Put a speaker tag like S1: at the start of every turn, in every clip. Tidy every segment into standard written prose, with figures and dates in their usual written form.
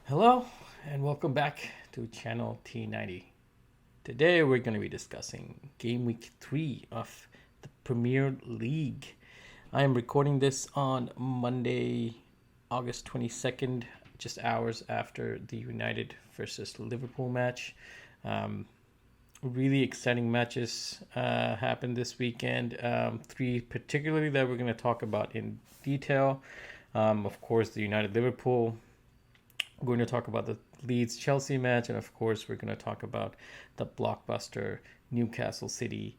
S1: Hello and welcome back to channel T90. Today we're going to be discussing game week 3 of the Premier League. I am recording this on Monday, August 22nd, just hours after the United versus Liverpool match. Um, really exciting matches happened this weekend. Three particularly that we're going to talk about in detail. Of course, the United Liverpool. We're going to talk about the Leeds Chelsea match, and of course, we're going to talk about the blockbuster Newcastle City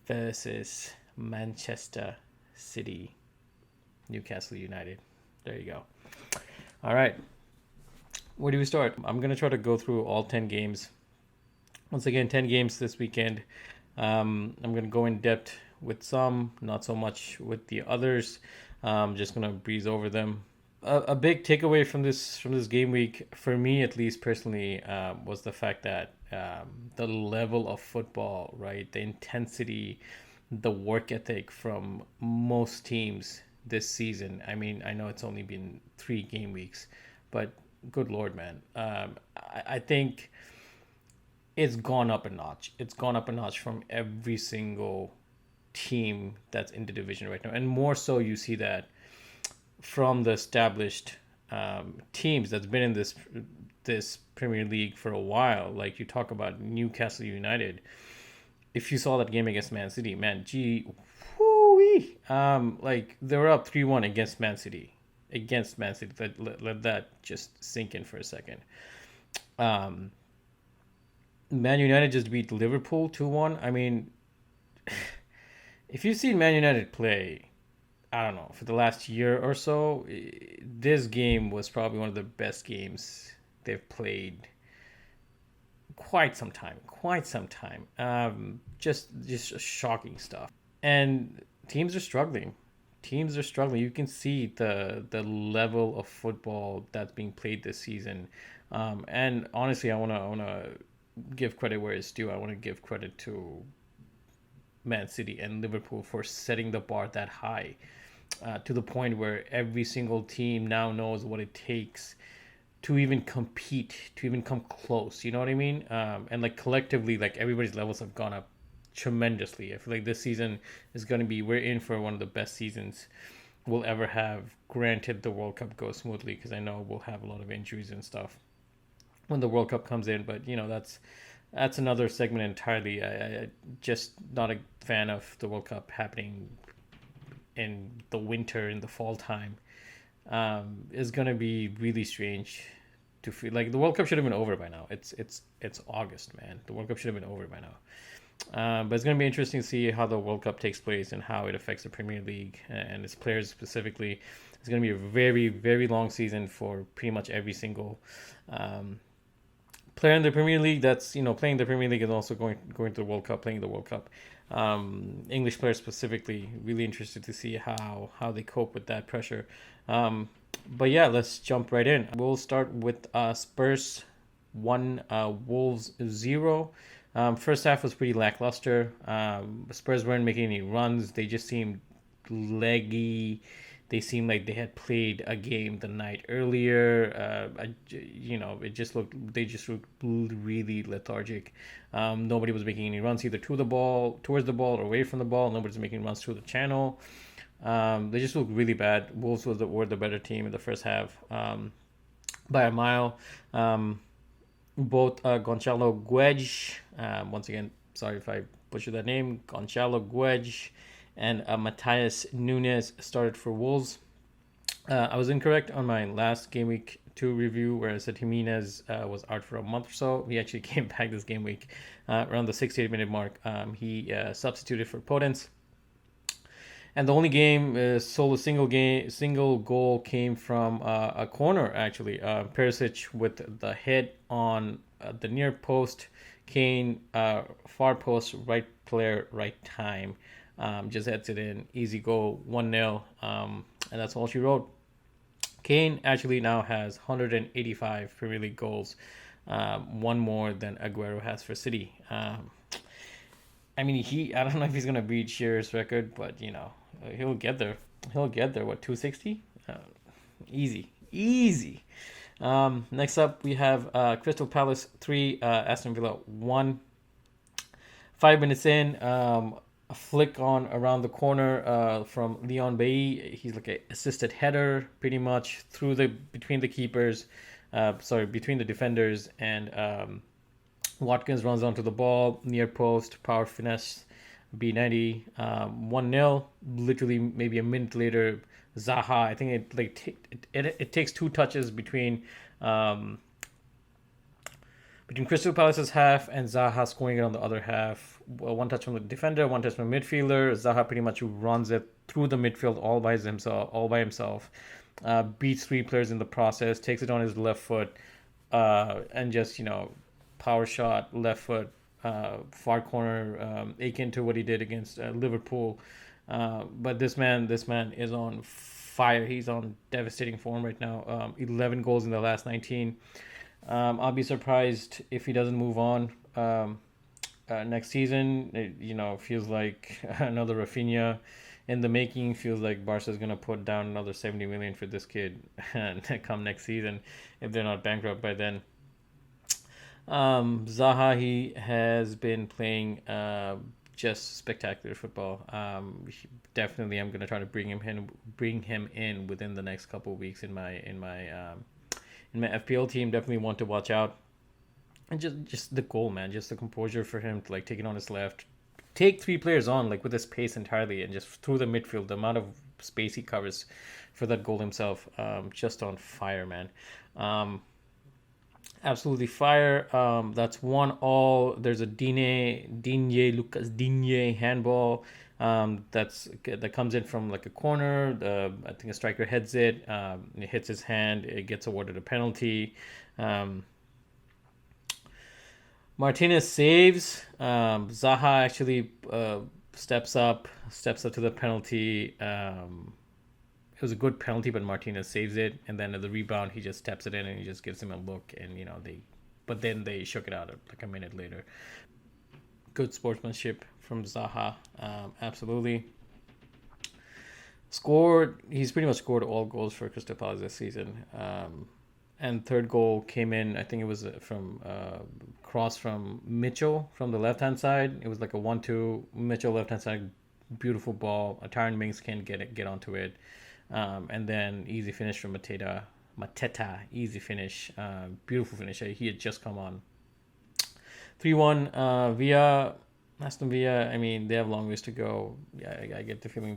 S1: versus Manchester City, Newcastle United. There you go. All right, where do we start? I'm going to try to go through all 10 games. Once again, 10 games this weekend. I'm going to go in depth with some, not so much with the others. Just going to breeze over them. A big takeaway from this game week for me, at least personally, was the fact that the level of football, right, the intensity, the work ethic from most teams this season. I mean, I know it's only been 3 game weeks, but good lord, man, I think it's gone up a notch. It's gone up a notch from every single team that's in the division right now, and more so you see that from the established teams that's been in this Premier League for a while. Like you talk about Newcastle United. If you saw that game against Man City, man, gee, whoo-wee. Like they were up 3-1 against Man City. Against Man City. Let that just sink in for a second. Um, Man United just beat Liverpool 2-1. I mean, if you've seen Man United play, I don't know, for the last year or so, this game was probably one of the best games they've played quite some time. Quite some time. Just shocking stuff. And teams are struggling. Teams are struggling. You can see the level of football that's being played this season. And honestly, I wanna give credit where it's due. I want to give credit to Man City and Liverpool for setting the bar that high, to the point where every single team now knows what it takes to even compete, to even come close. You know what I mean? And like collectively, like everybody's levels have gone up tremendously. I feel like this season is going to be, we're in for one of the best seasons we'll ever have. Granted, the World Cup goes smoothly because I know we'll have a lot of injuries and stuff when the World Cup comes in, but that's another segment entirely. I just not a fan of the World Cup happening in the winter, in the fall time. Is gonna be really strange to feel like the World Cup should have been over by now. It's August, man. The World Cup should have been over by now. But it's going to be interesting to see how the World Cup takes place and how it affects the Premier League and its players specifically. It's going to be a very, very long season for pretty much every single um, player in the Premier League that's playing the Premier League and also going to the World Cup, playing the World Cup. English players specifically, really interested to see how they cope with that pressure. But yeah, let's jump right in. We'll start with Spurs 1, Wolves 0. First half was pretty lackluster. Spurs weren't making any runs. They just seemed leggy. They seemed like they had played a game the night earlier. It just looked they just looked really lethargic. Nobody was making any runs either to the ball, towards the ball, or away from the ball. Nobody's making runs through the channel. They just looked really bad. Wolves were the better team in the first half, by a mile. Both Gonçalo Guedes, once again, sorry if I butchered that name, Gonçalo Guedes and Matthias Nunes started for Wolves. I was incorrect on my last game week 2 review where I said Jimenez was out for a month or so. He actually came back this game week around the 68-minute mark. He substituted for Podence. And the only single goal came from a corner actually. Perisic with the head on the near post. Kane, far post, right player, right time. Just heads it in, easy goal, 1-0, and that's all she wrote. Kane actually now has 185 Premier League goals, one more than Aguero has for City. I mean, I don't know if he's gonna beat Shearer's record, but he'll get there. He'll get there. What, 260? Easy, easy. Next up, we have Crystal Palace 3, Aston Villa 1. 5 minutes in, a flick on around the corner from Leon Bailly. He's like an assisted header, pretty much through between the keepers, between the defenders, and Watkins runs onto the ball, near post, power finesse, B90, 1-0. Literally, maybe a minute later, Zaha. I think it takes two touches between Crystal Palace's half and Zaha scoring it on the other half. One touch from the defender, one touch from the midfielder. Zaha pretty much runs it through the midfield all by himself. Beats three players in the process, takes it on his left foot, and just power shot, left foot, far corner, akin to what he did against Liverpool. But this man is on fire. He's on devastating form right now. 11 goals in the last 19. I'll be surprised if he doesn't move on next season. It feels like another Rafinha in the making. Feels like Barca's gonna put down another 70 million for this kid come next season if they're not bankrupt by then. Zaha, he has been playing just spectacular football. Definitely, I'm gonna try to bring him in within the next couple of weeks in my FPL team. Definitely want to watch out. And just the goal, man. Just the composure for him to take it on his left, take three players on with his pace entirely, and just through the midfield, the amount of space he covers for that goal himself. Just on fire, man. Absolutely fire. That's 1-1. There's a Lucas Digne handball. That comes in from a corner. I think a striker heads it. It hits his hand. It gets awarded a penalty. Martinez saves. Zaha actually steps up to the penalty. It was a good penalty, but Martinez saves it, and then at the rebound he just steps it in and he just gives him a look, and then they shook it out a minute later. Good sportsmanship from Zaha, absolutely. He's pretty much scored all goals for Crystal Palace this season. And third goal came in, I think it was from cross from Mitchell from the left-hand side. It was like a 1-2, Mitchell left-hand side, beautiful ball. Tyron Mings can't get onto it. And then easy finish from Mateta, easy finish, beautiful finish. He had just come on. 3-1 Aston Villa. I mean, they have a long ways to go. Yeah, I get the feeling,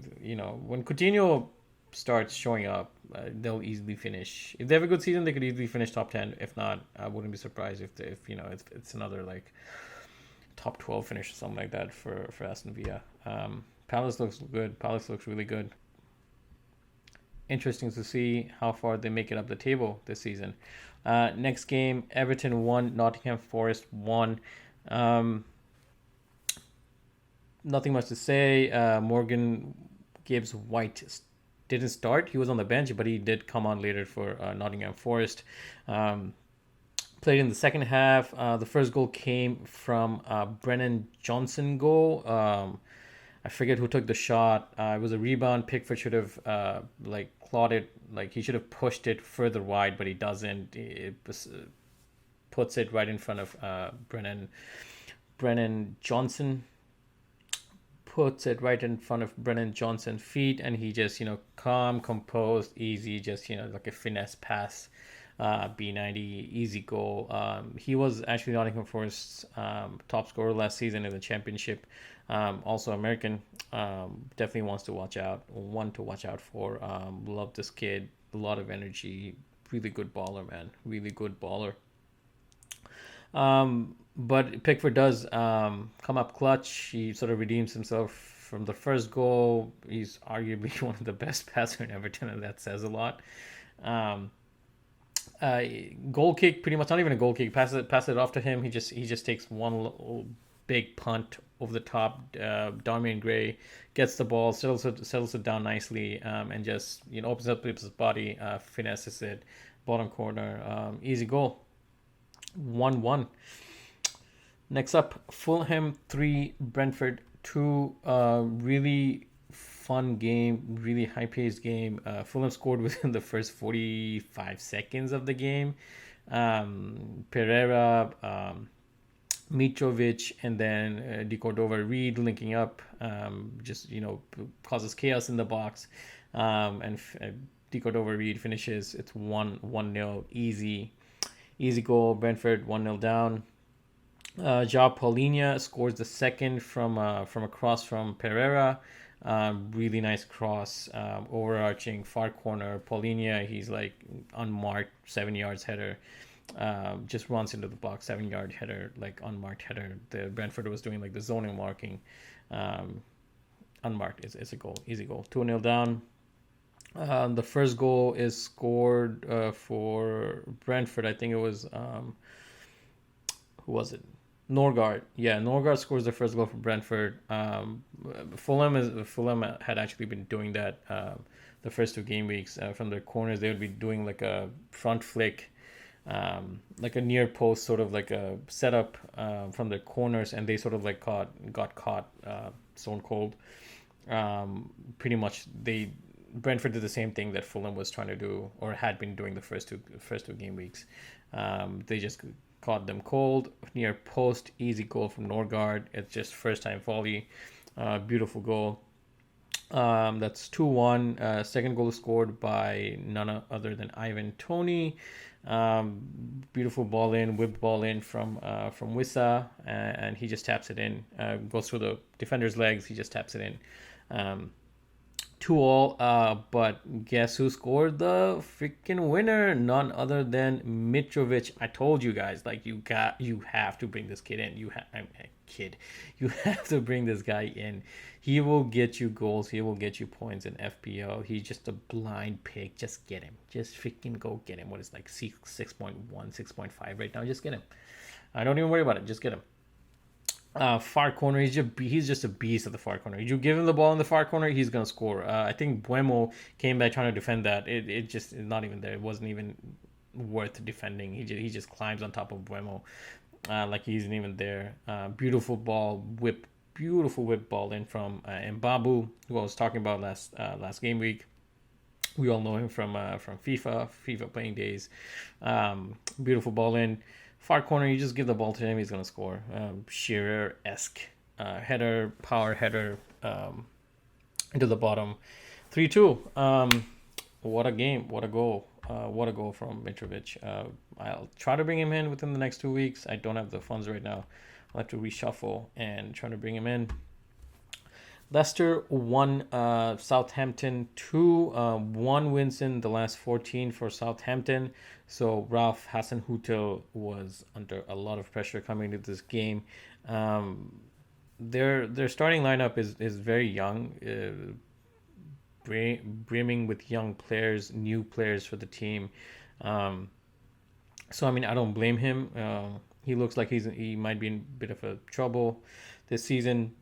S1: when Coutinho starts showing up, they'll easily finish. If they have a good season, they could easily finish top 10. If not, I wouldn't be surprised if it's another top 12 finish or something like that for Aston Villa. Palace looks good. Palace looks really good. Interesting to see how far they make it up the table this season. Next game, Everton 1, Nottingham Forest 1. Nothing much to say. Morgan Gibbs-White didn't start. He was on the bench, but he did come on later for Nottingham Forest. Played in the second half. The first goal came from Brennan Johnson goal. I forget who took the shot. It was a rebound. Pickford should have clawed it. He should have pushed it further wide, but he doesn't. It puts it right in front of Brennan Johnson. Puts it right in front of Brennan Johnson's feet, and he just calm, composed, easy, just like a finesse pass. B90, easy goal. He was actually Nottingham Forest's top scorer last season in the championship. Also American. Definitely one to watch out for. Love this kid. A lot of energy. Really good baller, man. Really good baller. But Pickford does come up clutch. He sort of redeems himself from the first goal. He's arguably one of the best passers in Everton, and that says a lot. Goal kick, pretty much not even a goal kick. Pass it off to him. He just takes one little big punt over the top. Damian Gray gets the ball, settles it down nicely, and just opens up his body, finesses it, bottom corner, easy goal. 1-1. Next up, Fulham 3, Brentford 2. Really fun game, really high paced game. Fulham scored within the first 45 seconds of the game. Pereira, Mitrovic, and then De Cordova-Reid linking up, just causes chaos in the box, and De Cordova-Reid finishes. It's 1-0, easy goal. Brentford 1-0 down. João Paulinho scores the second from a cross from Pereira. Really nice cross, overarching far corner. Paulinho, he's like unmarked, 7 yards header. Just runs into the box, 7 yard header, like unmarked header. The Brentford was doing like the zoning marking. Unmarked is a goal, easy goal. 2-0 down. The first goal is scored for Brentford. I think it was who was it? Norgard. Yeah, Norgard scores the first goal for Brentford. Fulham had actually been doing that the first 2 game weeks. From their corners, they would be doing like a front flick, like a near post, sort of like a setup from their corners, and they sort of like got caught stone cold. Pretty much Brentford did the same thing that Fulham was trying to do, or had been doing the first two game weeks. They just caught them cold, near post, easy goal from Norgard. It's just first time volley, beautiful goal. That's 2-1. Second goal scored by none other than Ivan Toney. Beautiful ball in, whipped ball in from Wissa, and he just taps it in. Goes through the defender's legs. He just taps it in. 2-2. But guess who scored the freaking winner? None other than Mitrovic. I told you guys, like you have to bring this kid in. You have to bring this guy in. He will get you goals. He will get you points in FPL. He's just a blind pick. Just get him. Just freaking go get him. What is like 6.1, 6.5 right now? Just get him. I don't even worry about it. Just get him. Far corner, he's just a beast at the far corner. You give him the ball in the far corner, he's gonna score. I think Buemo came back trying to defend that. It just is not even there. It wasn't even worth defending. He just climbs on top of Buemo, like he isn't even there. Beautiful whip ball in from Mbabu, who I was talking about last game week. We all know him from FIFA playing days. Beautiful ball in. Far corner, you just give the ball to him, he's going to score. Shearer-esque header, power header into the bottom. 3-2. What a game. What a goal. What a goal from Mitrovic. I'll try to bring him in within the next 2 weeks. I don't have the funds right now. I'll have to reshuffle and try to bring him in. Leicester 1, Southampton 2. 1 wins in the last 14 for Southampton. So Ralph Hasenhüttl was under a lot of pressure coming into this game. Their starting lineup is very young, brimming with young players, new players for the team. So I mean, I don't blame him. He looks like he might be in a bit of a trouble this season.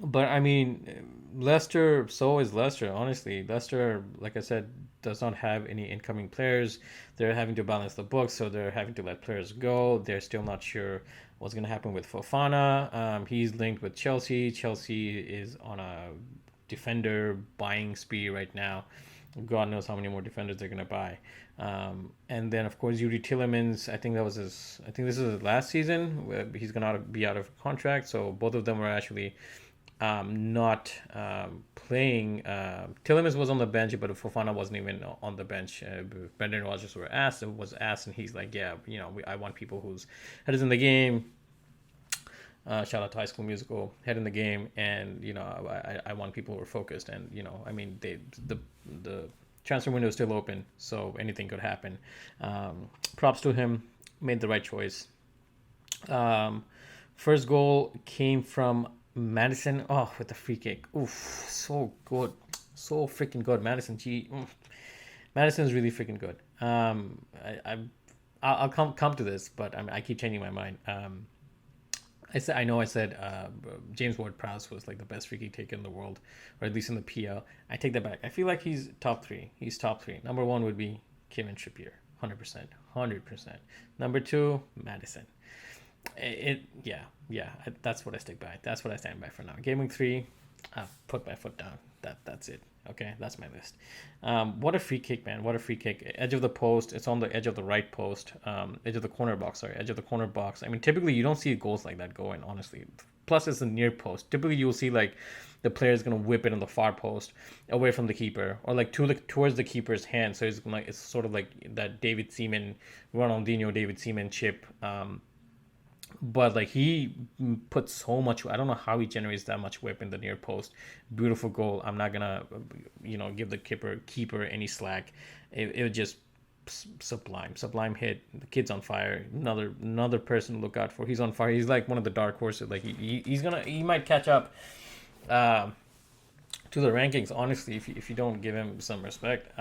S1: But I mean, Leicester, so is Leicester, honestly. Leicester, like I said, does not have any incoming players. They're having to balance the books, so they're having to let players go. They're still not sure what's going to happen with Fofana. He's linked with Chelsea. Chelsea is on a defender buying spree right now. God knows how many more defenders they're going to buy. And then, of course, Yuri Tillemans, I think this is his last season. He's going to be out of contract. So both of them are actually not playing. Tillemans was on the bench, but Fofana wasn't even on the bench. Brendan Rodgers was asked, and he's like, yeah, I want people whose head is in the game. Shout out to High School Musical, head in the game, and I want people who are focused. And I mean, the transfer window is still open, so anything could happen. Props to him, made the right choice. First goal came from Madison, with the free kick. Oof, so good, so freaking good. Madison's really freaking good. I'll come to this, but I keep changing my mind. I said James Ward-Prowse was like the best free kick taker in the world, or at least in the PL. I take that back. I feel like he's top three. Number 1 would be Kevin Trippier, 100%. Number 2, Madison. That's what I stick by. That's what I stand by for now. Game week 3, I put my foot down. That's it. Okay, that's my list. What a free kick, man! What a free kick! Edge of the post. It's on the edge of the right post. Edge of the corner box. Sorry, edge of the corner box. I mean, typically you don't see goals like that going. Honestly, plus it's a near post. Typically you'll see like the player is gonna whip it on the far post away from the keeper or like towards the keeper's hand. So it's sort of like that David Seaman, Ronaldinho, David Seaman chip. But like he puts so much. I don't know how he generates that much whip in the near post. Beautiful goal. I'm not gonna, give the keeper any slack. It was just sublime hit. The kid's on fire. Another person to look out for. He's on fire. He's like one of the dark horses. Like he might catch up to the rankings. Honestly, if you don't give him some respect,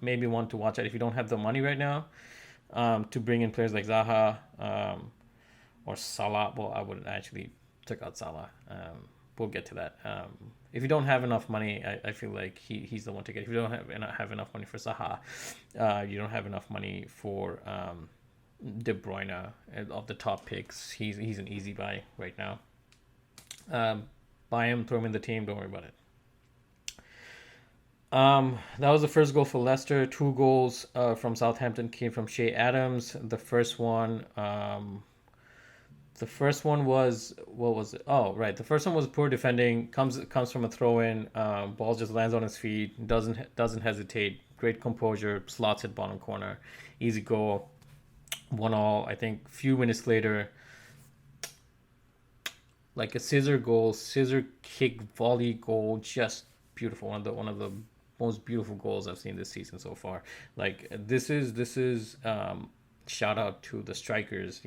S1: maybe one to watch out if you don't have the money right now to bring in players like Zaha. Or Salah. Well, I would actually took out Salah. We'll get to that. If you don't have enough money, I feel like he's the one to get. If you don't have enough money for Saha, you don't have enough money for De Bruyne of the top picks. He's an easy buy right now. Buy him, throw him in the team. Don't worry about it. That was the first goal for Leicester. 2 goals from Southampton came from Shea Adams. The first one was what was it? Oh, right. The first one was poor defending. Comes from a throw in. Ball just lands on his feet. Doesn't hesitate. Great composure. Slots it bottom corner. Easy goal. 1-1. I think few minutes later, like a scissor kick volley goal. Just beautiful. One of the most beautiful goals I've seen this season so far. Like this is shout out to the strikers,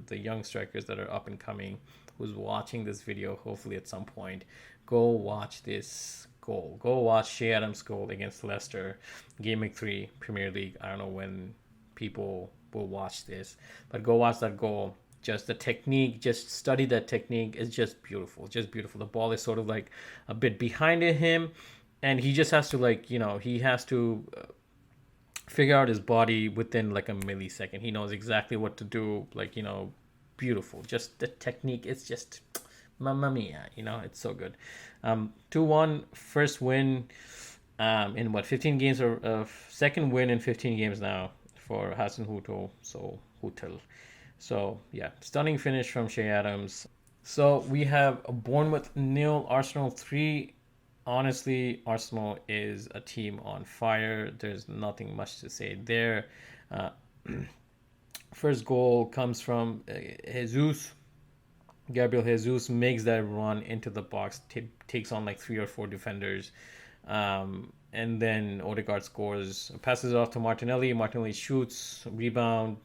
S1: the young strikers that are up and coming, who's watching this video. Hopefully at some point, go watch this goal. Go watch Shea Adams' goal against Leicester, Game Week 3, Premier League. I don't know when people will watch this, but go watch that goal. Just the technique, just study that technique. It's just beautiful. Just beautiful. The ball is sort of like a bit behind him, and he just has to he has to figure out his body within like a millisecond. He knows exactly what to do. Beautiful. Just the technique. It's just mamma mia. It's so good. 2-1 first win in 15 games, or second win in 15 games now for Hassan Hutel. So yeah, stunning finish from Shea Adams. So we have Bournemouth 0, Arsenal 3. Honestly, Arsenal is a team on fire. There's nothing much to say there. First goal comes from Jesus. Gabriel Jesus makes that run into the box, takes on like 3 or 4 defenders. And then Odegaard scores, passes it off to Martinelli. Martinelli shoots, rebound.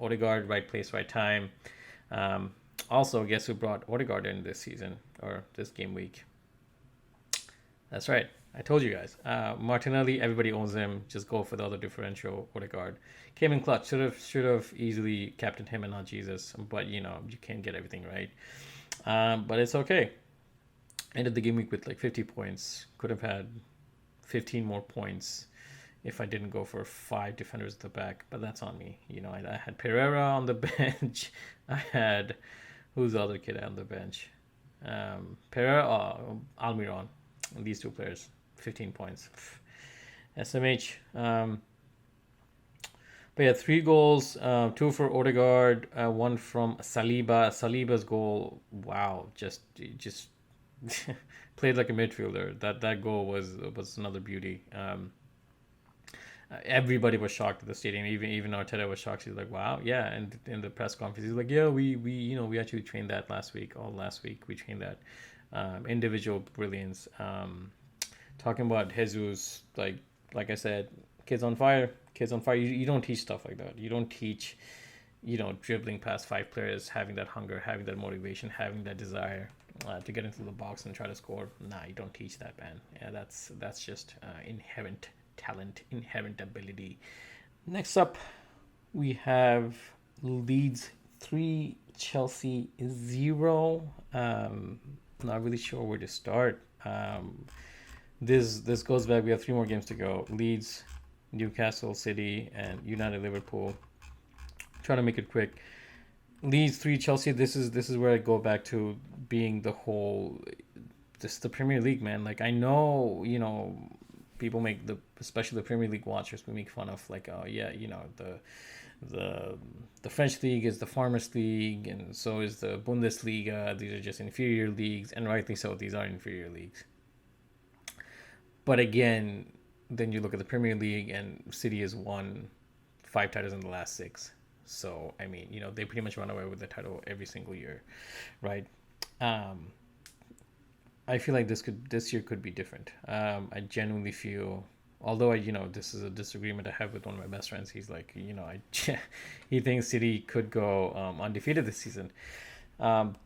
S1: Odegaard, right place, right time. Also, guess who brought Odegaard in this season or this game week? That's right. I told you guys. Martinelli, everybody owns him. Just go for the other differential. Odegaard came in clutch. Should have easily captained him and not Jesus. But you can't get everything right. But it's okay. Ended the game week with like 50 points. Could have had 15 more points if I didn't go for 5 defenders at the back. But that's on me. I had Pereira on the bench. I had, who's the other kid on the bench? Pereira, Almiron. These 2 players, 15 points. SMH. But yeah, 3 goals, 2 for Odegaard, 1 from Saliba. Saliba's goal, wow, just played like a midfielder. That goal was another beauty. Everybody was shocked at the stadium. Even Arteta was shocked. He's like, "Wow, yeah." And in the press conference, he's like, "Yeah, we actually trained that last week. All last week we trained that." Individual brilliance. Talking about Jesus, like I said, kids on fire. You don't teach stuff like that. You don't teach, dribbling past 5 players, having that hunger, having that motivation, having that desire to get into the box and try to score. Nah, you don't teach that, man. Yeah, that's just inherent talent, inherent ability. Next up, we have Leeds 3, Chelsea 0. Not really sure where to start. This goes back. We have 3 more games to go. Leeds, Newcastle City, and United Liverpool. Trying to make it quick. Leeds 3, Chelsea. This is where I go back to being the this is the Premier League, man. Like I know, people make especially the Premier League watchers, we make fun of like, oh yeah, the the French league is the farmers league, and so is the Bundesliga. These are just inferior leagues, and rightly so. These are inferior leagues. But again, then you look at the Premier League, and City has won 5 titles in the last 6. So I mean, they pretty much run away with the title every single year, right? Um, I feel like this year could be different. I genuinely feel, although this is a disagreement I have with one of my best friends. He's like, he thinks City could go undefeated this season.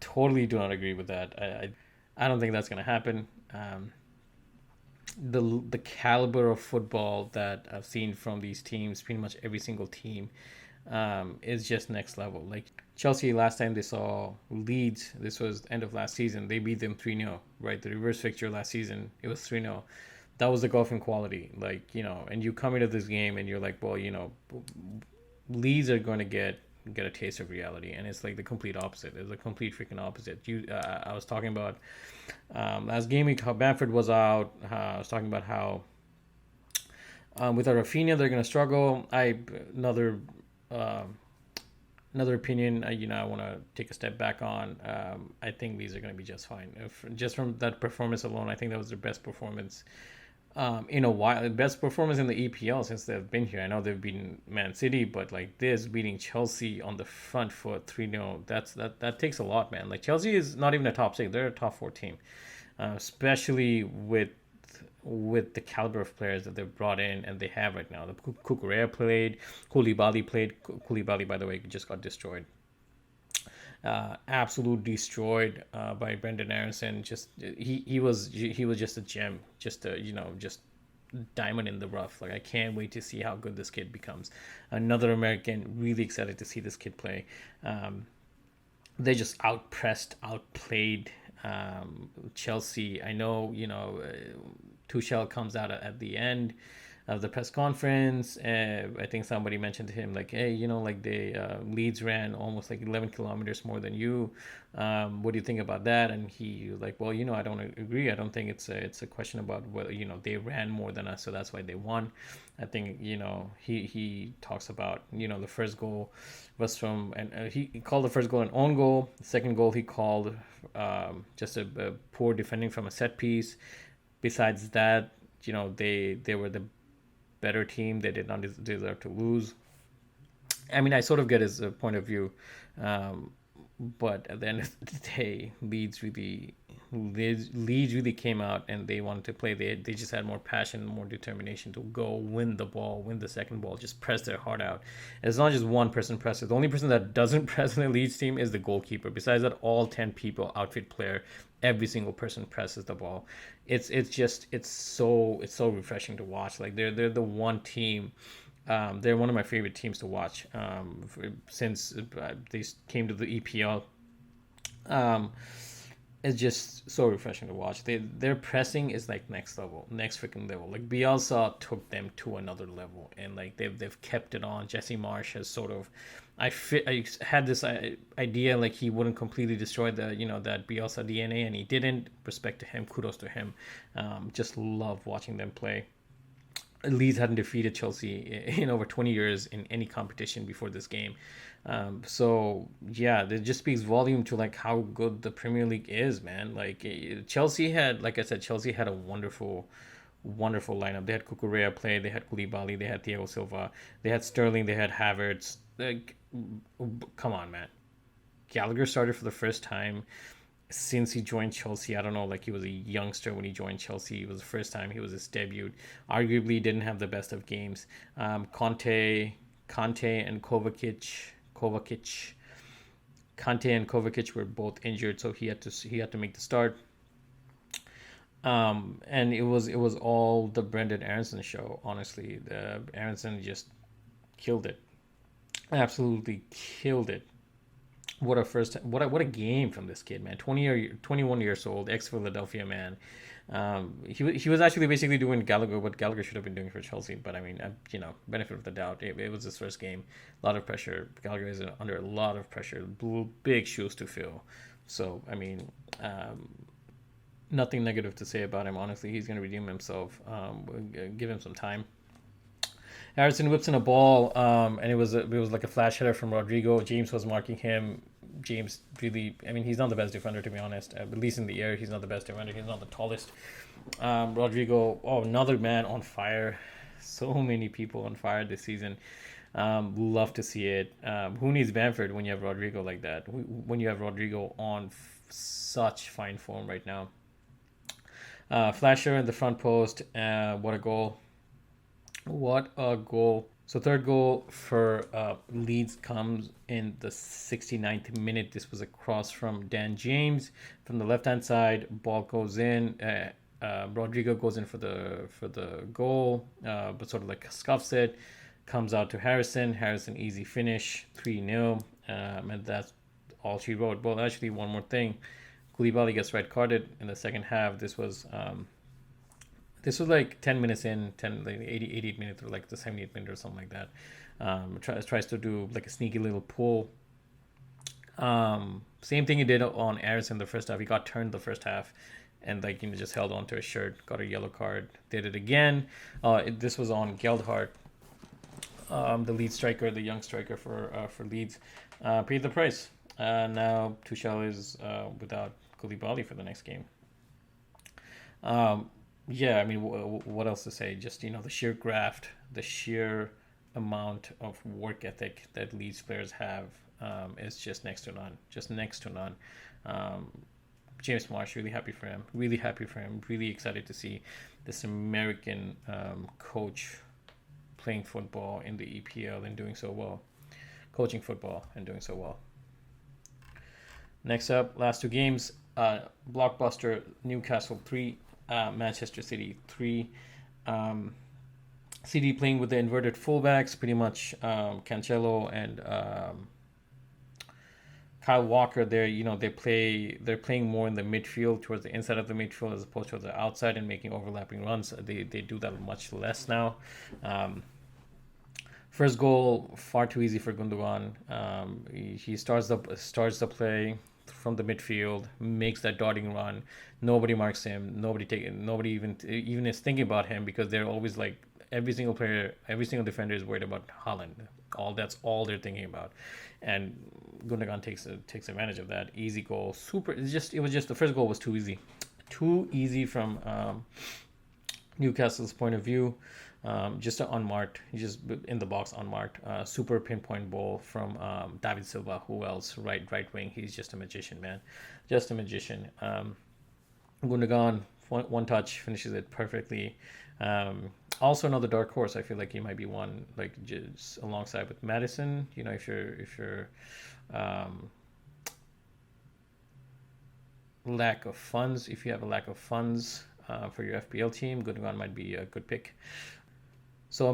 S1: Totally do not agree with that. I don't think that's gonna happen. The caliber of football that I've seen from these teams, pretty much every single team, is just next level. Like Chelsea, last time they saw Leeds, this was the end of last season, they beat them 3-0, right? The reverse fixture last season, it was 3-0. That was the golfing quality. Like, and you come into this game and you're like, well, Leeds are going to get a taste of reality, and it's like the complete opposite. It's a complete freaking opposite. I was talking about last game week how Bamford was out. I was talking about how without Rafinha they're going to struggle. Uh, another opinion. I want to take a step back on. I think these are going to be just fine. Just from that performance alone, I think that was their best performance in a while. The best performance in the EPL since they've been here. I know they've beaten Man City, but like this, beating Chelsea on the front foot 3-0, that takes a lot, man. Like Chelsea is not even a top 6; they're a top 4 team, especially with the caliber of players that they've brought in and they have right now. The Kukurea played, Koulibaly played. Koulibaly, by the way, just got destroyed. Absolutely destroyed by Brendan Aronson. Just he was just a gem, just a just diamond in the rough. Like I can't wait to see how good this kid becomes. Another American, really excited to see this kid play. They just outplayed Chelsea. I know Tuchel comes out at the end of the press conference. I think somebody mentioned to him like, hey, like they Leeds ran almost like 11 kilometers more than you. What do you think about that? And he was like, well, I don't agree. I don't think it's a question about whether they ran more than us, so that's why they won. I think he talks about the first goal was from, and he called the first goal an own goal. The second goal he called just a poor defending from a set piece. Besides that, they were the better team. They did not deserve to lose. I mean, I sort of get his point of view, but at the end of the day, Leeds really came out and they wanted to play. They just had more passion, more determination to go win the ball, win the second ball, just press their heart out. And it's not just one person presses. The only person that doesn't press in the Leeds team is the goalkeeper. Besides that, all 10 people, outfit player, every single person presses the ball. It's so refreshing to watch. Like they're the one team. They're one of my favorite teams to watch since they came to the EPL. It's just so refreshing to watch. Their pressing is like next level, next freaking level. Like Bielsa took them to another level, and like they've kept it on. Jesse Marsh has sort of, I had this idea like he wouldn't completely destroy the that Bielsa DNA, and he didn't. Respect to him, kudos to him. Just love watching them play. Leeds hadn't defeated Chelsea in over 20 years in any competition before this game. So yeah, it just speaks volume to like how good the Premier League is, man. Like Chelsea had, like I said, Chelsea had a wonderful lineup. They had Kukurea play, they had Koulibaly, they had Thiago Silva, they had Sterling, they had Havertz. Like, come on, man. Gallagher started for the first time since he joined Chelsea. I don't know, like he was a youngster when he joined Chelsea. It was the first time, he was his debut. Arguably didn't have the best of games. Conte and Kovacic were both injured, so he had to make the start. And it was all the Brendan Aronson show. Honestly, the Aronson just killed it, absolutely killed it. What a game from this kid, man. 21 years old, ex Philadelphia man. He was actually basically doing Gallagher what Gallagher should have been doing for Chelsea. But I mean, benefit of the doubt. It was his first game, a lot of pressure. Gallagher is under a lot of pressure, big shoes to fill. So I mean, Nothing negative to say about him. Honestly, he's going to redeem himself. Give him some time. Harrison whips in a ball, and it was like a flash header from Rodrigo. James was marking him. James really, I mean, he's not the best defender, to be honest. At least in the air, he's not the best defender. He's not the tallest. Rodrigo, oh, another man on fire. So many people on fire this season. Love to see it. Who needs Bamford when you have Rodrigo like that? When you have Rodrigo on such fine form right now. Flasher in the front post. What a goal. What a goal. So third goal for Leeds comes in the 69th minute. This was a cross from Dan James from the left-hand side. Ball goes in. Rodrigo goes in for the goal, but sort of like scuffs it. Comes out to Harrison. Harrison easy finish, 3-0. And that's all she wrote. Well, actually, one more thing. Koulibaly gets red carded in the second half. This was like 10 minutes in, 10 like 88 minutes or like the 78th minute or something like that. Tries to do like a sneaky little pull. Same thing he did on Harrison the first half. He got turned the first half and like just held on to his shirt, got a yellow card. Did it again. This was on Geldhart, the lead striker, the young striker for Leeds. Paid the price. Now Tuchel is without Koulibaly for the next game. Yeah, I mean, what else to say? Just, the sheer graft, the sheer amount of work ethic that Leeds players have is just next to none. Just next to none. James Marsh, really happy for him. Really happy for him. Really excited to see this American coach playing football in the EPL and doing so well. Coaching football and doing so well. Next up, last two games. Blockbuster, Newcastle 3. Manchester City 3. City playing with the inverted fullbacks, pretty much Cancelo and Kyle Walker. They're playing more in the midfield, towards the inside of the midfield as opposed to the outside, and making overlapping runs. They do that much less now. First goal, far too easy for Gundogan. He starts the play from the midfield, makes that darting run. Nobody marks him. Nobody even is thinking about him, because they're always like, every single player, every single defender is worried about Haaland. That's all they're thinking about, and Gundogan takes advantage of that. Easy goal, super. It was just the first goal was too easy from Newcastle's point of view. Just unmarked. He's just in the box, unmarked. Super pinpoint ball from David Silva. Who else? Right wing. He's just a magician, man. Just a magician. Gundogan, one touch, finishes it perfectly. Also another dark horse. I feel like he might be one, like, just alongside with Madison. If you're lack of funds, if you have a lack of funds for your FPL team, Gundogan might be a good pick. So a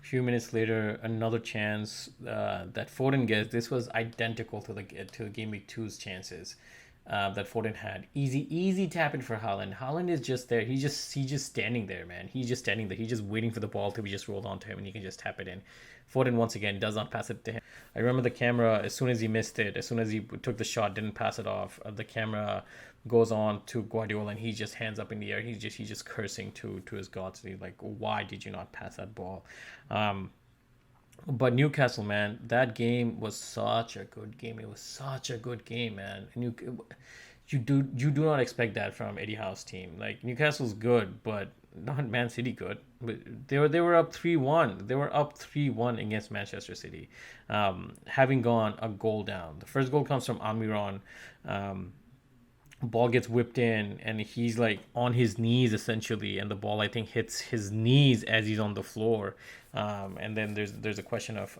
S1: few minutes later, another chance that Foden gets. This was identical to the Game Week 2's chances that Foden had. Easy tap in for Haaland. Haaland is just there. He's just standing there, man. He's just standing there. He's just waiting for the ball to be just rolled onto him, and he can just tap it in. Foden once again does not pass it to him. I remember the camera, as soon as he missed it, as soon as he took the shot, didn't pass it off, the camera goes on to Guardiola, and he just hands up in the air. He's just cursing to his gods. He's like, why did you not pass that ball? But Newcastle, man, that game was such a good game. It was such a good game, man. You do not expect that from Eddie Howe's team. Like, Newcastle's good, but not Man City good. But they were up 3-1. They were up 3-1 against Manchester City, having gone a goal down. The first goal comes from Almiron. Ball gets whipped in, and he's like on his knees essentially, and the ball, I think, hits his knees as he's on the floor. And then there's a question of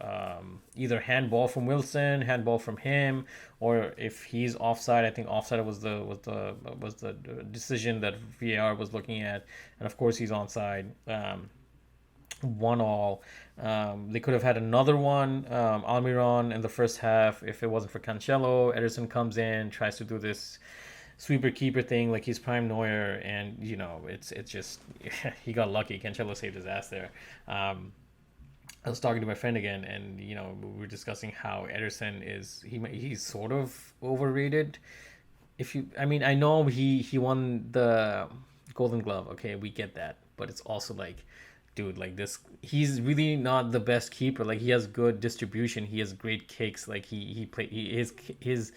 S1: either handball from Wilson, handball from him, or if he's offside. I think offside was the decision that VAR was looking at, and of course he's onside. 1-1. They could have had another one. Almiron in the first half, if it wasn't for Cancelo. Ederson comes in, tries to do this sweeper keeper thing like he's prime Neuer, and it's just he got lucky. Cancelo saved his ass there. I was talking to my friend again, and we were discussing how Ederson he's sort of overrated. if you, I mean, I know he won the Golden Glove. Okay, we get that, but it's also like, dude, like this, he's really not the best keeper. Like he has good distribution, he has great kicks. Like he play his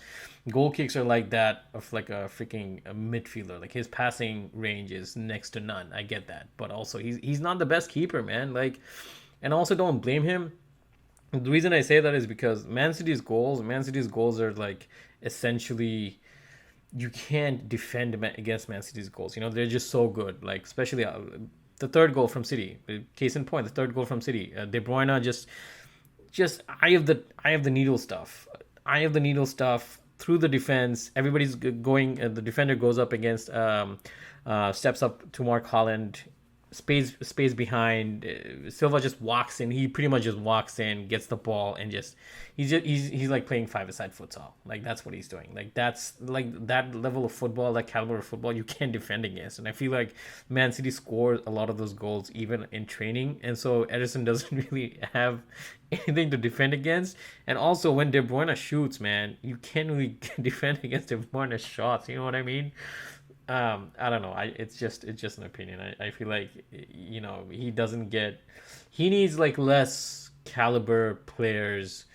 S1: goal kicks are like that of like a freaking midfielder. Like his passing range is next to none. I get that, but also he's not the best keeper, man. Like, and also don't blame him. The reason I say that is because Man City's goals are like essentially you can't defend against Man City's goals. You know, they're just so good. Like especially the third goal from City. Case in point, the third goal from City. De Bruyne just eye of the needle stuff. Eye of the needle stuff through the defense. Everybody's going. The defender goes up against steps up to Mark Holland, space behind. Silva just walks in. He pretty much just walks in, gets the ball, and he's like playing five-a-side futsal. Like that's what he's doing. Like that's like that level of football, that caliber of football, you can't defend against. And I feel like Man City scores a lot of those goals even in training, and so Edison doesn't really have anything to defend against. And also when De Bruyne shoots, man, you can't really defend against De Bruyne's shots. You know what I mean? I don't know. It's just an opinion. I feel like he doesn't get. He needs like less caliber players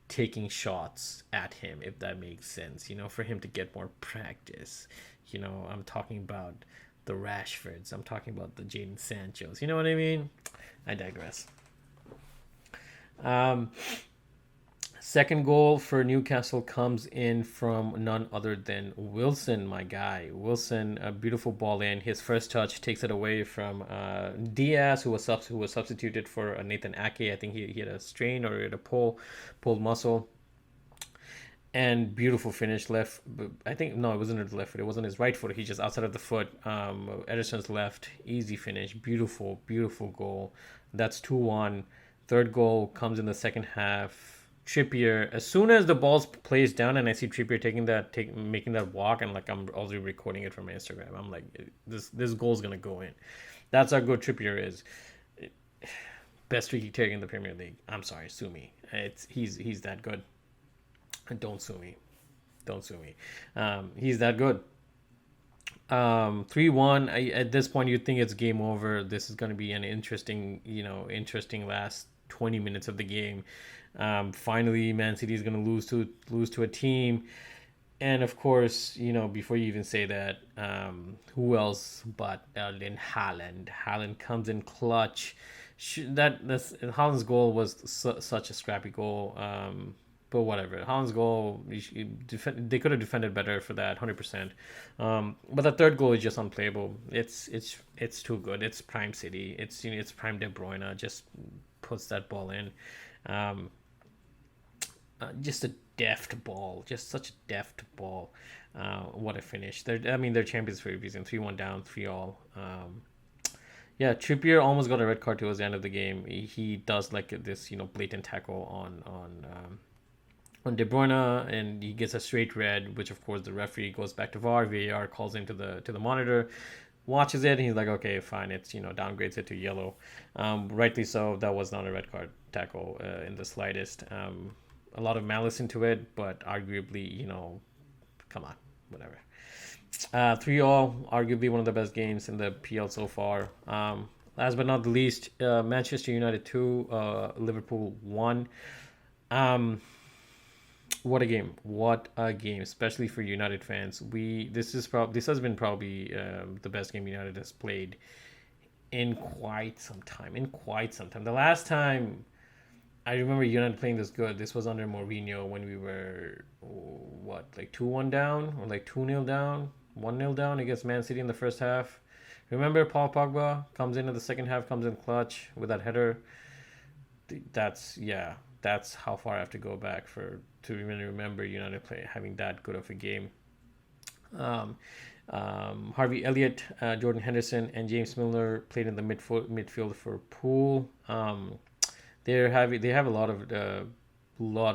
S1: taking shots at him, if that makes sense. For him to get more practice. I'm talking about the Rashfords. I'm talking about the Jadon Sanchos. You know what I mean? I digress. Um, Second goal for Newcastle comes in from none other than Wilson, my guy. Wilson, a beautiful ball in. His first touch takes it away from Diaz, who was substituted for Nathan Ake. I think he had a strain or he had a pulled muscle. And beautiful finish left. I think no, it wasn't his left foot. It wasn't his right foot. He just outside of the foot. Ederson's left, easy finish. Beautiful, beautiful goal. That's 2-1. Third goal comes in the second half. Trippier, as soon as the ball's placed down and I see Trippier making that walk, and like I'm already recording it from my Instagram, I'm like, this goal's gonna go in. That's how good Trippier is. Best free kick taker in the Premier League. I'm sorry, sue me. He's that good. Don't sue me. Don't sue me. He's that good. 3-1. At this point, you'd think it's game over. This is going to be an interesting last 20 minutes of the game. Finally, Man City is going to lose to a team, and of course, before you even say that, who else but Erling Haaland? Haaland comes in clutch. That's Haaland's goal was such a scrappy goal. But whatever, Haaland's goal, they could have defended better for that, 100%. But the third goal is just unplayable. It's too good. It's prime City. It's prime De Bruyne. Just puts that ball in. Just a deft ball, just such a deft ball. What a finish! They're champions for a reason. 3-1 down, 3-all. Yeah, Trippier almost got a red card towards the end of the game. He does like this, blatant tackle on De Bruyne, and he gets a straight red, which of course the referee goes back to VAR calls into the monitor, watches it, and he's like, okay, fine, it's downgrades it to yellow. Rightly so. That was not a red card tackle in the slightest. A lot of malice into it, but arguably, come on, whatever. 3-all, arguably one of the best games in the PL so far. Last but not the least, Manchester United 2, Liverpool 1. What a game! What a game, especially for United fans. This has been probably the best game United has played in quite some time. The last time I remember United playing this good, this was under Mourinho when we were like 2-1 down or like 2-0 down, 1-0 down against Man City in the first half. Remember Paul Pogba comes in the second half, comes in clutch with that header. That's how far I have to go back to even remember United having that good of a game. Harvey Elliott, Jordan Henderson, and James Milner played in the midfield for Poole. They have a lot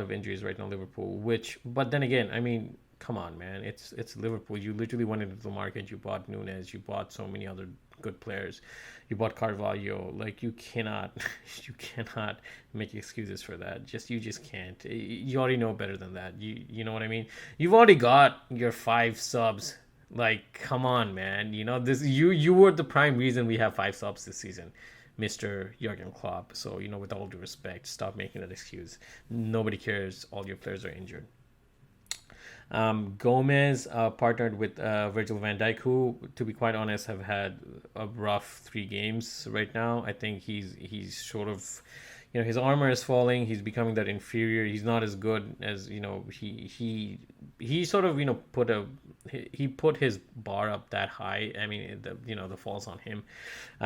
S1: of injuries right now, Liverpool. But then again, I mean, come on, man, it's Liverpool. You literally went into the market. You bought Nunes. You bought so many other good players. You bought Carvalho. Like you cannot, you cannot make excuses for that. You just can't. You already know better than that. You know what I mean. You've already got your 5 subs. Like, come on, man. You know this. You were the prime reason we have 5 subs this season, Mr. Jurgen Klopp. So with all due respect, stop making that excuse. Nobody cares. All your players are injured. Gomez partnered with Virgil van Dijk, who, to be quite honest, have had a rough 3 games right now. I think he's sort of, his armor is falling. He's becoming that inferior. He's not as good as he sort of he put his bar up that high. I mean, the falls on him.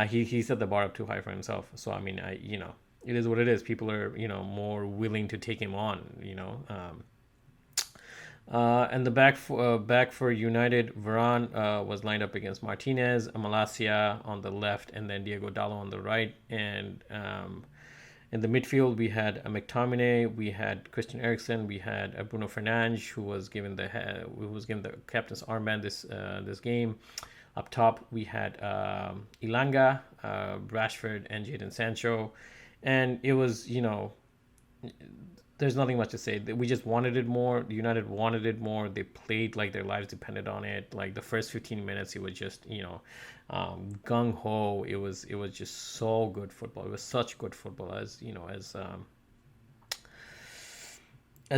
S1: He set the bar up too high for himself. So I mean, it is what it is. People are more willing to take him on. And the back for United, Varane was lined up against Martinez, Malacia on the left, and then Diego Dallo on the right. And in the midfield, we had McTominay, we had Christian Eriksen, we had Bruno Fernandes, who was given the captain's armband this game. Up top, we had Ilanga, Rashford, and Jadon Sancho, and it was there's nothing much to say. We just wanted it more. United wanted it more. They played like their lives depended on it. Like the first 15 minutes, it was just gung ho. It was just so good football. It was such good football, as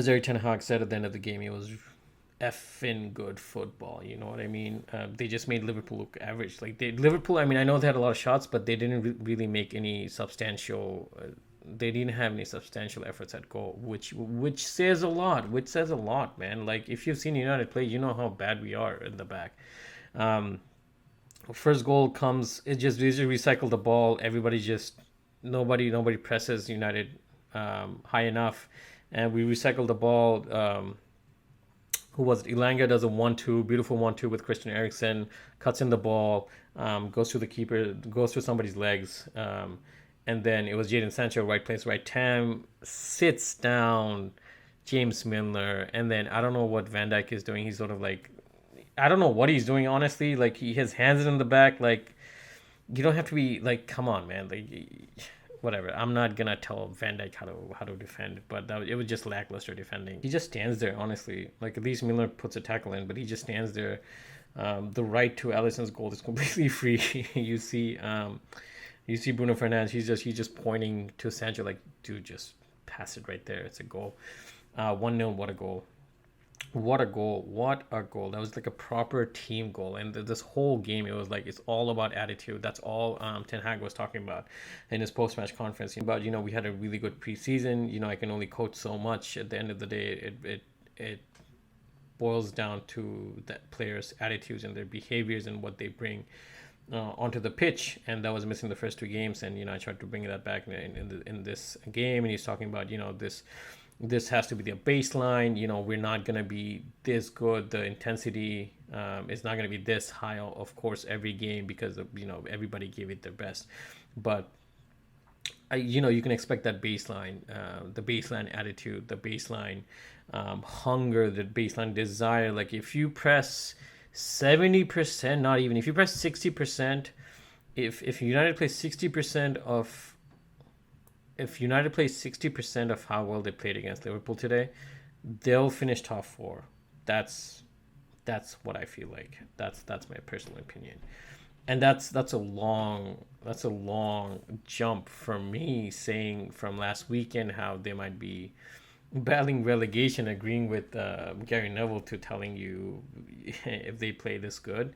S1: Eric Ten Hag said at the end of the game. It was effing good football. You know what I mean? They just made Liverpool look average. Liverpool. I mean, I know they had a lot of shots, but they didn't really make any substantial. They didn't have any substantial efforts at goal, which says a lot. Which says a lot, man. Like if you've seen United play, you know how bad we are in the back. First goal comes. They just recycle the ball. Everybody nobody presses United high enough, and we recycle the ball. Who was it? Ilanga does a 1-2, beautiful 1-2 with Christian Eriksen, cuts in the ball, goes through the keeper, goes through somebody's legs. And then it was Jadon Sancho, right place, right time, sits down James Milner. And then I don't know what Van Dijk is doing. He's sort of like, I don't know what he's doing, honestly. Like, his hands in the back. Like, you don't have to be, like, come on, man. Like, whatever. I'm not going to tell Van Dijk how to defend. But it was just lackluster defending. He just stands there, honestly. Like, at least Milner puts a tackle in, but he just stands there. The right to Alisson's goal is completely free. You see Bruno Fernandes, he's just pointing to Sancho like, dude, just pass it right there. It's a goal. 1-0, what a goal. What a goal. What a goal. That was like a proper team goal. And this whole game, it was like, it's all about attitude. That's all Ten Hag was talking about in his post-match conference. About, we had a really good preseason. I can only coach so much. At the end of the day, it boils down to the players' attitudes and their behaviors and what they bring onto the pitch, and that was missing the first 2 games. And I tried to bring that back in this game, and he's talking about this has to be the baseline. We're not gonna be this good. The intensity is not gonna be this high, of course, every game because of everybody gave it their best, but you can expect that baseline, the baseline attitude, the baseline hunger, the baseline desire. Like if you press 70%, not even, if you press 60%, if United plays 60% of how well they played against Liverpool today, they'll finish top 4. That's what I feel like. That's my personal opinion. And that's a long jump from me saying from last weekend how they might be battling relegation, agreeing with Gary Neville to telling you if they play this good,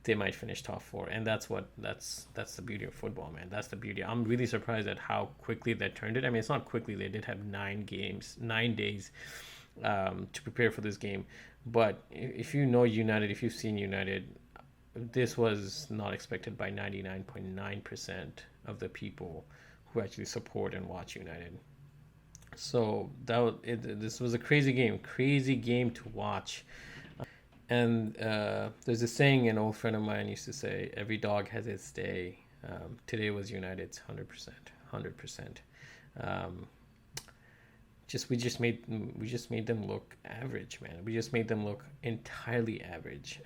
S1: they might finish top 4. And that's the beauty of football, man. That's the beauty. I'm really surprised at how quickly they turned it. I mean, it's not quickly. They did have 9 days to prepare for this game. But if you know United, if you've seen United, this was not expected by 99.9% of the people who actually support and watch United. So this was a crazy game to watch. And there's a saying an old friend of mine used to say, every dog has its day. Today was United's 100%. We just made them look average, man. We just made them look entirely average.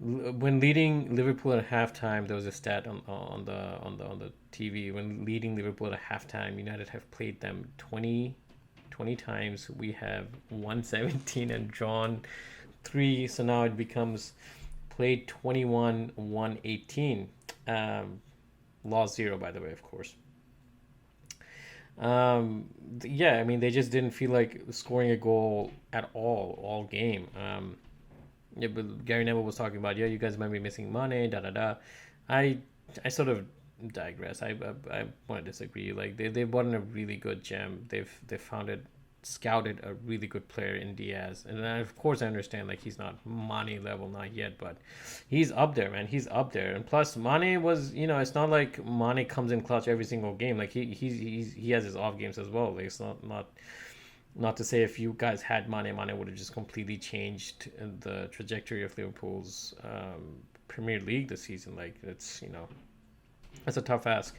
S1: When leading Liverpool at halftime, there was a stat on the TV. When leading Liverpool at halftime, United have played them 20 times. We have won 17 and drawn 3. So now it becomes played 21, won 18. Lost 0, by the way, of course. Yeah, I mean, they just didn't feel like scoring a goal at all game. Yeah, but Gary Neville was talking about, yeah, you guys might be missing money, da da da. I I sort of digress. I want to disagree. Like they bought in a really good gem. They've found it, scouted a really good player in Diaz, and then, of course I understand like he's not Mane level, not yet, but he's up there, man. He's up there. And plus Mane was, it's not like Mane comes in clutch every single game. Like he has his off games as well. Like it's not to say if you guys had Mane would have just completely changed the trajectory of Liverpool's Premier League this season. Like it's a tough ask.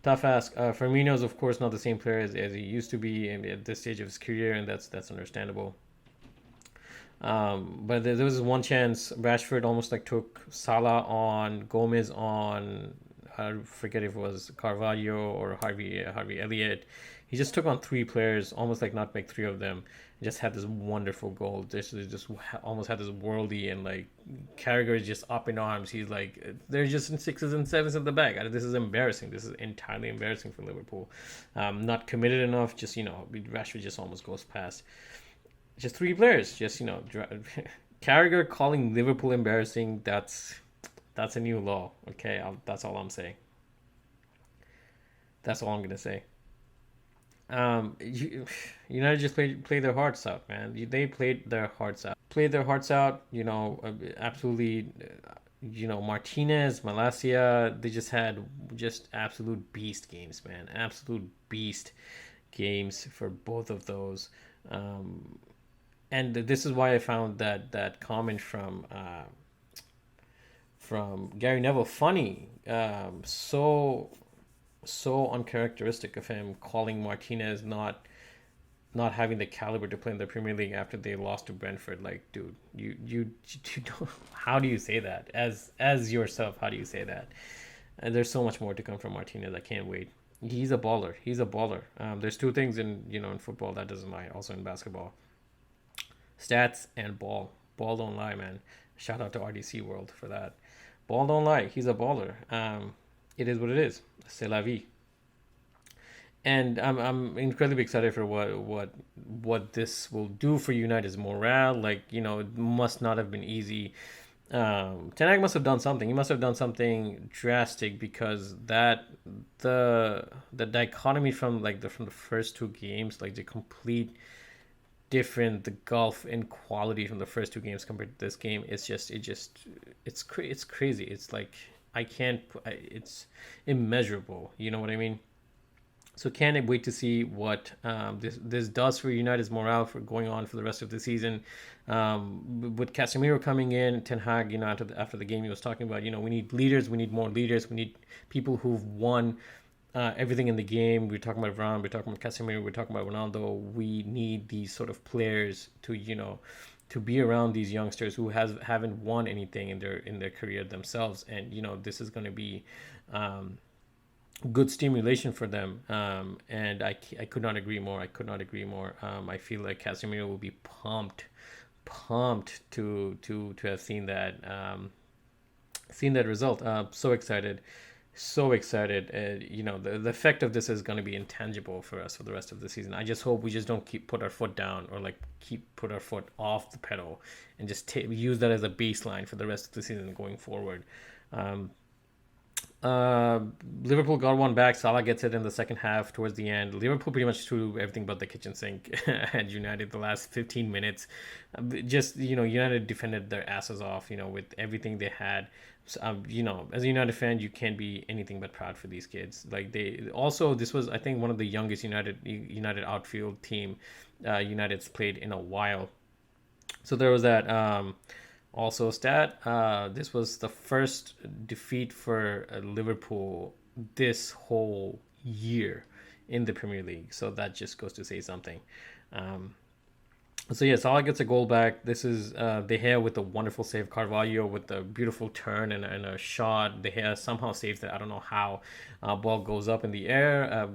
S1: Tough ask. Firmino's of course not the same player as he used to be at this stage of his career, and that's understandable. But there was one chance Rashford almost like took Salah on, Gomez on. I forget if it was Carvalho or Harvey Elliott. He just took on 3 players, almost like not make 3 of them. Just had this wonderful goal. Just almost had this worldy, and like Carragher is just up in arms. He's like, they're just in 6s and 7s at the back. This is embarrassing. This is entirely embarrassing for Liverpool. Not committed enough. Just Rashford just almost goes past. Just 3 players. Just Carragher calling Liverpool embarrassing. That's a new law. Okay, that's all I'm saying. That's all I'm gonna say. United just played their hearts out, man. They played their hearts out. Played their hearts out. Absolutely. Martinez, Malacia. They just had just absolute beast games, man. Absolute beast games for both of those. And this is why I found that comment from Gary Neville funny. So uncharacteristic of him, calling Martinez not having the caliber to play in the Premier League after they lost to Brentford. Like, dude, you don't, how do you say that as yourself? How do you say that? And there's so much more to come from Martinez. I can't wait. He's a baller. He's a baller. There's 2 things in football that doesn't lie. Also in basketball, stats and ball. Ball don't lie, man. Shout out to RDC World for that. Ball don't lie. He's a baller. It is what it is. C'est la vie. And I'm incredibly excited for what this will do for United's morale. Like, it must not have been easy. Ten Hag must have done something. He must have done something drastic, because the dichotomy from the first 2 games, like the complete different, the gulf in quality from the first 2 games compared to this game, it's crazy. It's like I can't. It's immeasurable. You know what I mean? So can't wait to see what this does for United's morale for going on for the rest of the season. With Casemiro coming in, Ten Hag, after the game, he was talking about, we need leaders, we need more leaders, we need people who've won everything in the game. We're talking about Varane, we're talking about Casemiro, we're talking about Ronaldo. We need these sort of players to be around these youngsters who haven't won anything in their career themselves, and this is going to be good stimulation for them. And I could not agree more. I could not agree more. I feel like Casemiro will be pumped to have seen that result. So excited. So excited. The effect of this is going to be intangible for us for the rest of the season. I just hope we just don't put our foot down, or like put our foot off the pedal, and just use that as a baseline for the rest of the season going forward. Liverpool got one back. Salah gets it in the second half towards the end. Liverpool pretty much threw everything but the kitchen sink at United the last 15 minutes. United defended their asses off, with everything they had. So, as a United fan, you can't be anything but proud for these kids. Like this was, I think, one of the youngest United outfield team United's played in a while. So there was that. Also, stat, this was the first defeat for Liverpool this whole year in the Premier League. So that just goes to say something. So yeah, Salah gets a goal back. This is De Gea with a wonderful save. Carvalho with a beautiful turn and a shot. De Gea somehow saves it. I don't know how. Ball goes up in the air.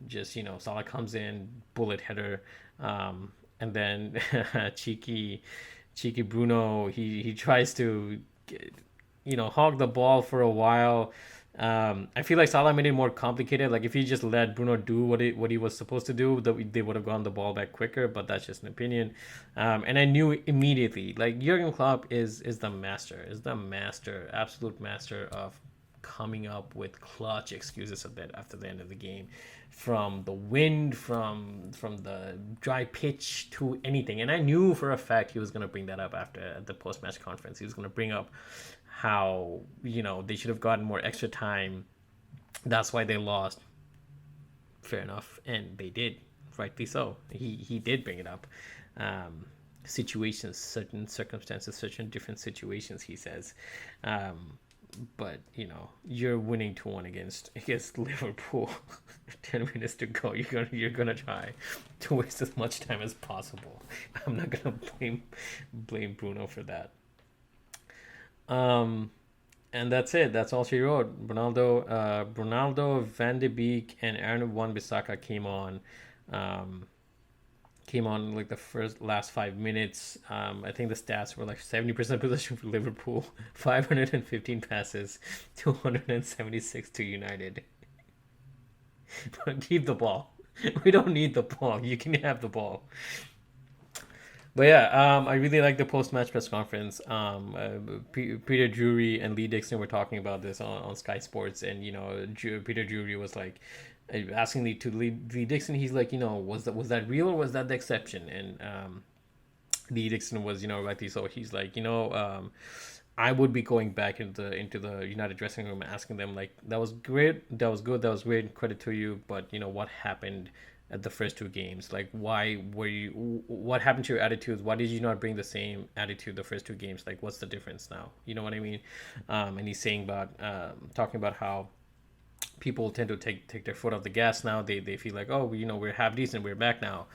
S1: Just Salah comes in, bullet header, and then cheeky, cheeky Bruno. He tries to hog the ball for a while. I feel like Salah made it more complicated. Like if he just let Bruno do what he was supposed to do, that they would have gotten the ball back quicker. But that's just an opinion. And I knew immediately, like Jurgen Klopp is the master, absolute master of coming up with clutch excuses a bit after the end of the game, from the wind, from the dry pitch to anything. And I knew for a fact he was going to bring that up after at the post match conference. He was going to bring up how they should have gotten more extra time. That's why they lost. Fair enough, and they did, rightly so. He did bring it up. Situations, certain circumstances, certain different situations. He says, but you're winning 2-1 against Liverpool. 10 minutes to go. You're gonna try to waste as much time as possible. I'm not gonna blame Bruno for that. Um, and that's it. That's all she wrote. Ronaldo, Van de Beek, and Aaron Wan-Bissaka um, came on like the last 5 minutes. I think the stats were like 70% possession for Liverpool, 515 passes, 276 to United. But keep the ball. We don't need the ball. You can have the ball. But yeah, I really like the post-match press conference. Peter Drury and Lee Dixon were talking about this on Sky Sports, and Peter Drury was like asking Lee Dixon. He's like, was that real or was that the exception? And Lee Dixon was, rightly so. He's like, I would be going back into the United dressing room and asking them like, that was great, that was good, that was great, credit to you, but what happened at the first two games? Like, why were you? What happened to your attitudes? Why did you not bring the same attitude the first two games? Like, what's the difference now? You know what I mean? And he's saying about talking about how people tend to take their foot off the gas now. They feel like, oh, we're half decent, we're back now.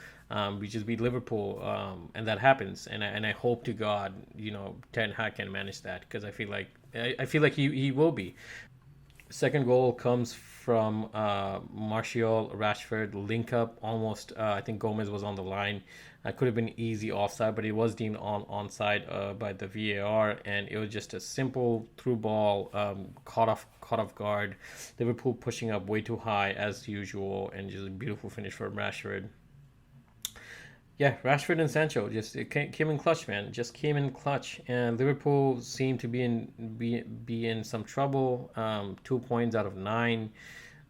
S1: We just beat Liverpool, and that happens. And I hope to God, Ten Hag can manage that, because I feel like he will be. Second goal comes from Martial Rashford link up. Almost, I think Gomez was on the line. Could have been easy offside, but it was deemed onside by the VAR, and it was just a simple through ball, caught off guard. Liverpool pushing up way too high as usual, and just a beautiful finish for Rashford. Yeah, Rashford and Sancho just it came in clutch, man. Just came in clutch, and Liverpool seemed to be in some trouble. 2 points out of 9,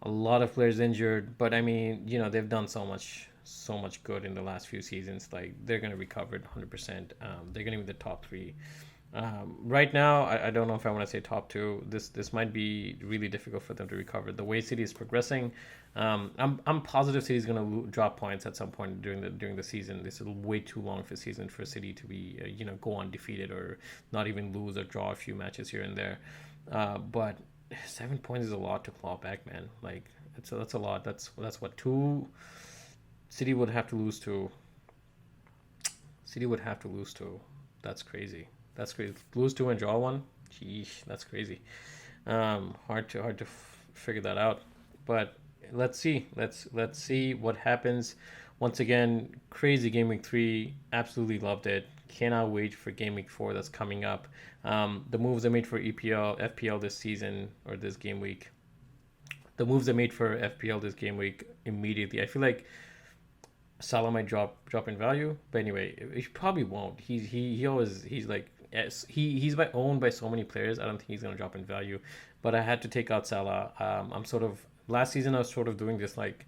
S1: a lot of players injured, but I mean, they've done so much good in the last few seasons. Like they're gonna recover 100%. They're gonna be the top three. Right now, I don't know if I want to say top two. This might be really difficult for them to recover. The way City is progressing, I'm positive City's going to drop points at some point during the season. This is way too long for season for City to be go undefeated or not even lose or draw a few matches here and there. But 7 points is a lot to claw back, man. Like that's a lot. That's what two City would have to lose to. City would have to lose to. That's crazy. That's crazy. Lose two and draw one. Sheesh, that's crazy. Hard to figure that out. But let's see. Let's see what happens. Once again, crazy game week 3. Absolutely loved it. Cannot wait for game week 4 that's coming up. The moves I made for EPL, FPL this season or this game week. The moves I made for FPL this game week immediately. I feel like Salah might drop in value, but anyway, he probably won't. He's like, yes, he's owned by so many players. I don't think he's gonna drop in value, but I had to take out Salah. I'm sort of last season I was sort of doing this like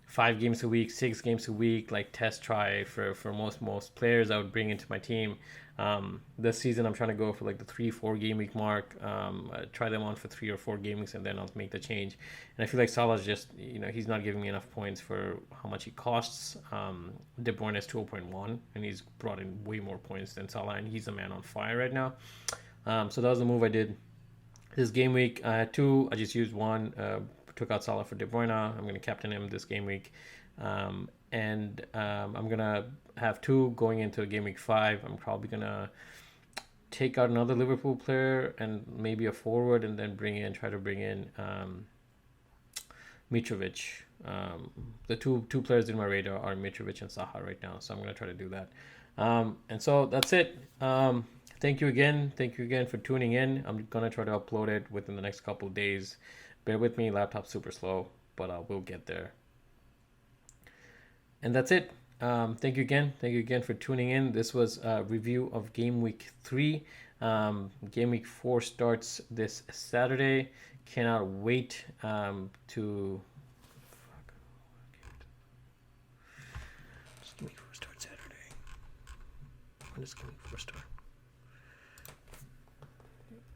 S1: 5 games a week, 6 games a week, like test try for most players I would bring into my team. This season I'm trying to go for like the 3-4 game week mark. Try them on for 3 or 4 game weeks, and then I'll make the change. And I feel like Salah's just he's not giving me enough points for how much he costs. De Bruyne is 2.1, and he's brought in way more points than Salah, and he's a man on fire right now. So that was the move I did this game week. I had two. I just used one. took out Salah for De Bruyne. I'm going to captain him this game week. I'm going to have 2 going into game week 5. I'm probably going to take out another Liverpool player and maybe a forward, and then try to bring in Mitrovic. The two players in my radar are Mitrovic and Saha right now, so I'm going to try to do that. And so that's it. Thank you again for tuning in. I'm going to try to upload it within the next couple of days. Bear with me, laptop's super slow, but we'll get there. And that's it. Thank you again for tuning in. This was a review of game week 3. Game week 4 starts this Saturday. Cannot wait to... Game week 4 starts Saturday. When does game week 4 start?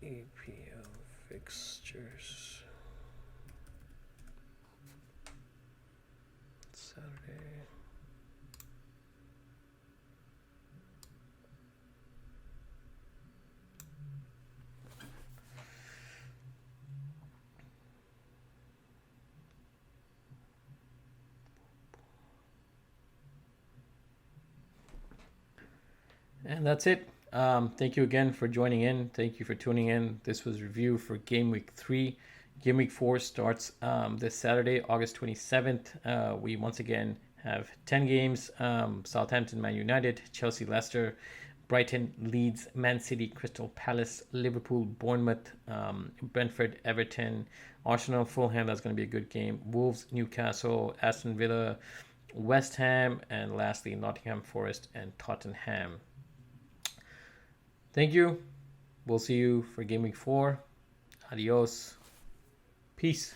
S1: EPL fixtures. Saturday. And that's it. Thank you again for joining in. Thank you for tuning in. This was review for game week 3. Game week 4 starts this Saturday, August 27th. We once again have 10 games. Southampton, Man United, Chelsea, Leicester, Brighton, Leeds, Man City, Crystal Palace, Liverpool, Bournemouth, Brentford, Everton, Arsenal, Fulham. That's going to be a good game. Wolves, Newcastle, Aston Villa, West Ham, and lastly, Nottingham Forest and Tottenham. Thank you. We'll see you for game week 4. Adios. Peace.